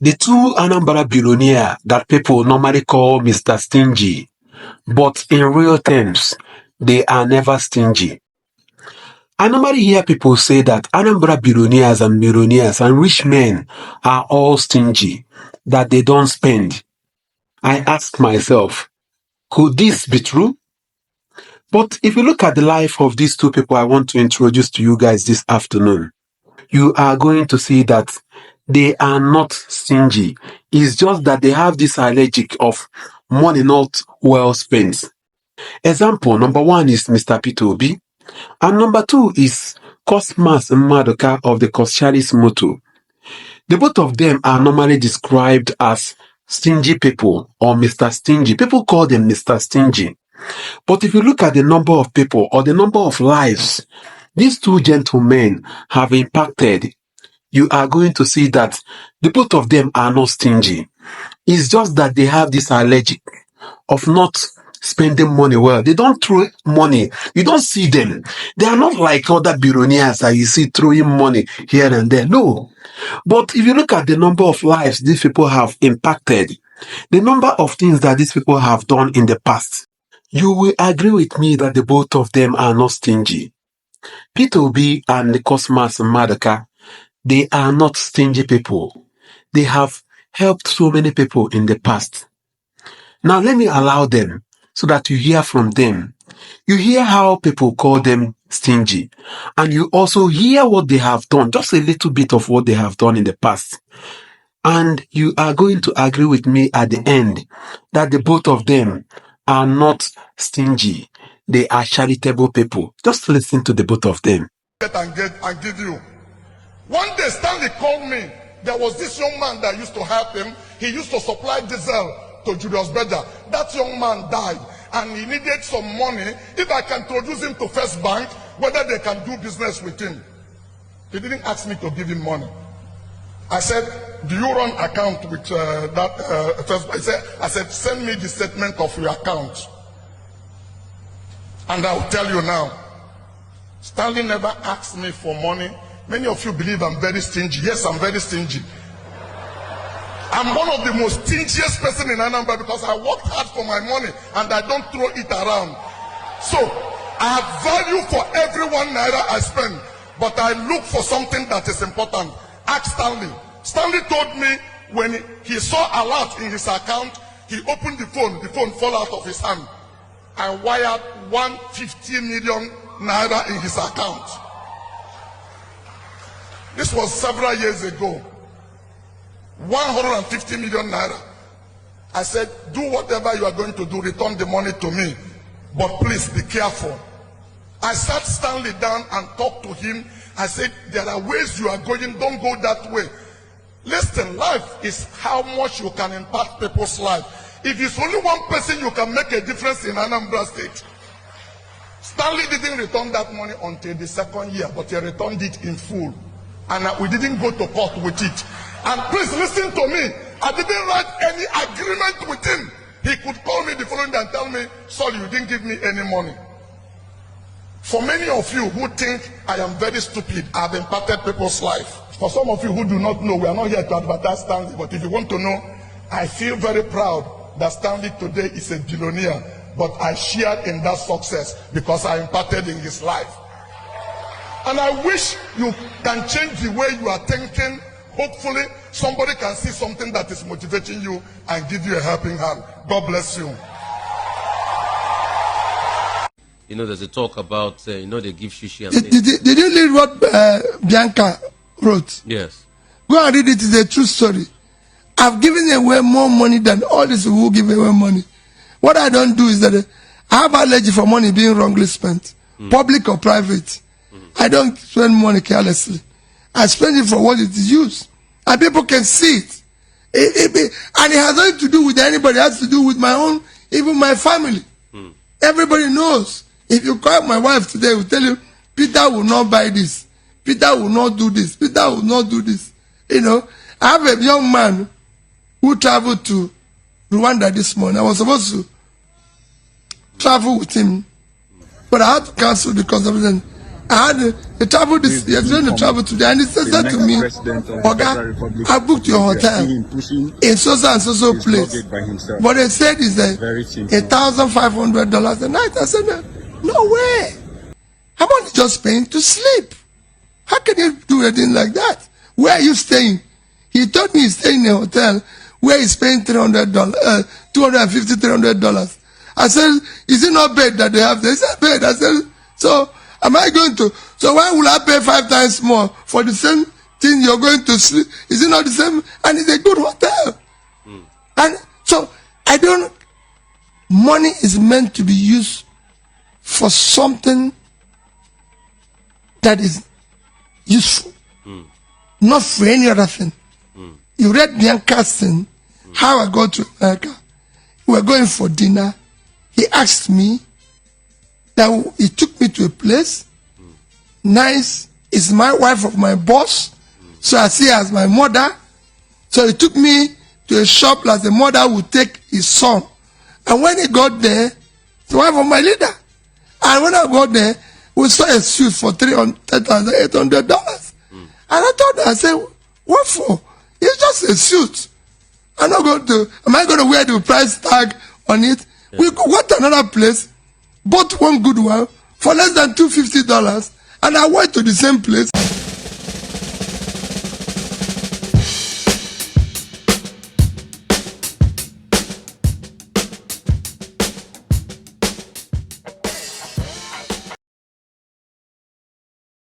The two Anambra billionaires that people normally call Mr. Stingy, but in real terms, they are never stingy. I normally hear people say that Anambra billionaires and millionaires and rich men are all stingy, that they don't spend. I ask myself, could this be true? But if you look at the life of these two people I want to introduce to you guys this afternoon, you are going to see that they are not stingy. It's just that they have this allergic of money not well spent. Example number one is Mr. P2B, and number two is Cosmas Maduka of the Coscharis motto. The both of them are normally described as stingy people or Mr. Stingy. People call them Mr. Stingy. But if you look at the number of people or the number of lives these two gentlemen have impacted, you are going to see that the both of them are not stingy. It's just that they have this allergic of not spending money well. They don't throw money. You don't see them. They are not like other billionaires that you see throwing money here and there. No. But if you look at the number of lives these people have impacted, the number of things that these people have done in the past, you will agree with me that the both of them are not stingy. P2B and Cosmas Maduka, they are not stingy people. They have helped so many people in the past. Now let me allow them so that you hear from them. You hear how people call them stingy, and you also hear what they have done, just a little bit of what they have done in the past. And you are going to agree with me at the end that the both of them are not stingy. They are charitable people. Just listen to the both of them. Get and give you. One day Stanley called me. There was this young man that used to help him. He used to supply diesel to Julius Berger. That young man died and he needed some money. If I can introduce him to First Bank, whether they can do business with him. He didn't ask me to give him money. I said, do you run account with First Bank? I said, send me the statement of your account. And I'll tell you now, Stanley never asked me for money. Many of you believe I'm very stingy. Yes, I'm very stingy. I'm one of the most stingiest person in Anambra because I worked hard for my money and I don't throw it around. So I have value for every 1 naira I spend, but I look for something that is important. Ask Stanley. Stanley told me when he saw a lot in his account, he opened the phone fell out of his hand. I wired 150 million naira in his account. This was several years ago. 150 million naira. I said, do whatever you are going to do, return the money to me. But please be careful. I sat Stanley down and talked to him. I said, there are ways you are going, don't go that way. Listen, life is how much you can impact people's life. If it's only one person, you can make a difference in Anambra State. Stanley didn't return that money until the second year, but he returned it in full. And we didn't go to court with it. And please listen to me. I didn't write any agreement with him. He could call me the following day and tell me, sorry, you didn't give me any money. For many of you who think I am very stupid, I have impacted people's life. For some of you who do not know, we are not here to advertise Stanley, but if you want to know, I feel very proud that Stanley today is a billionaire, but I shared in that success because I impacted in his life. And I wish you can change the way you are thinking. Hopefully, somebody can see something that is motivating you and give you a helping hand. God bless you. You know, there's a talk about, they give shishi and Did you read what Bianca wrote? Yes. Go and read it. It's a true story. I've given away more money than all these who give away money. What I don't do is that I have allergy for money being wrongly spent, public or private. I don't spend money carelessly. I spend it for what it is used. And people can see it. And it has nothing to do with anybody. It has to do with my own, even my family. Everybody knows. If you call my wife today, will tell you, Peter will not buy this. Peter will not do this. Peter will not do this. You know, I have a young man who traveled to Rwanda this morning. I was supposed to travel with him, but I had to cancel because of them. I had He traveled this, he is going to travel today, and he said to me, Oga, I booked your hotel in so and so place. But they said it's $1,500 a night. I said, no way. I'm only just paying to sleep. How can you do a thing like that? Where are you staying? He told me he's staying in a hotel where he's paying $250, $300. I said, is it not bed that they have there? He said, bed. I said, so am I going to, so why will I pay 5 times more for the same thing you're going to sleep? Is it not the same? And it's a good hotel. And so money is meant to be used for something that is useful, not for any other thing. You read Bianca's thing, how I got to America. We were going for dinner. He asked me, that he took me to a place, nice, is my wife of my boss, so I see her as my mother. So he took me to a shop like the mother would take his son. And when he got there, the wife of my leader. And when I got there, we saw a suit for $800. And I told her, I said, what for? It's just a suit. Am I going to wear the price tag on it? Yeah. We went to another place, bought one good one for less than $250, and I went to the same place.